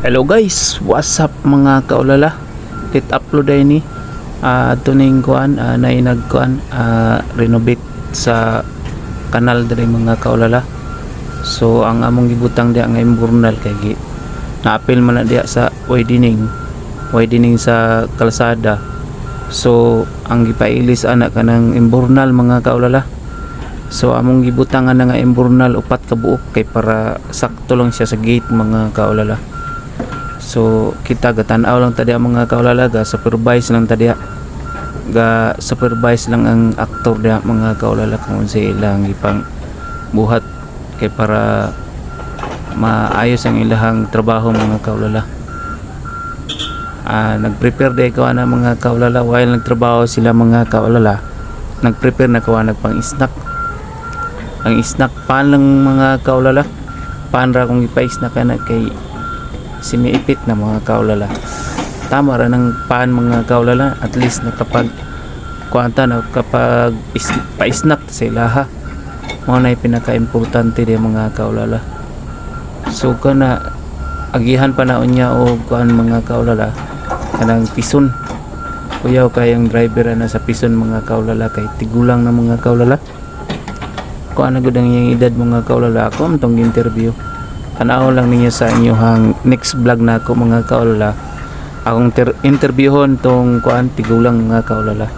Hello guys, what's up mga kaulala? Tit upload ay ni tuning kuan na inagkuan renovate sa kanal diri mga kaulala. So ang among gibutang diha nga imburnal kay naapil man na diha sa widening sa kalsada. So ang gipailis ana kanang imburnal mga kaulala. So among gibutang nga imburnal upat ka buok kay para sakto lang siya sa gate mga kaulala. So kita gatan-aw lang tadi ang mga kaulala, ga supervise lang tadi, ga supervise lang ang aktor dia mga kaulala kung ilang ipang buhat kay para maayos ang ilahang trabaho mga kaulala. Nag-prepare day ko na mga kaulala while nagtrabaho sila mga kaulala. Nag-prepare na ko nagpang snack. Ang snack pan lang mga kaulala. Pan ra kung ipa-snack na kay simiipit na mga kaulala. Tama ra ng pan mga kaulala, at least nakapag kuanta na kapag pa-snack sa ilaha. Mao na pinaka-importante di mga kaulala. So kana agihan pa na unya og kuan mga kaulala kanang pison. Kuyaw kayang driver na sa pison mga kaulala kay tigulang na mga kaulala. Kuan na gud ang iyang edad mga kaulala, ako tong interview. Tanaw lang ninyo sa inyong next vlog na ako mga kaulala. Akong interviewon tong kuan tigulang mga kaulala.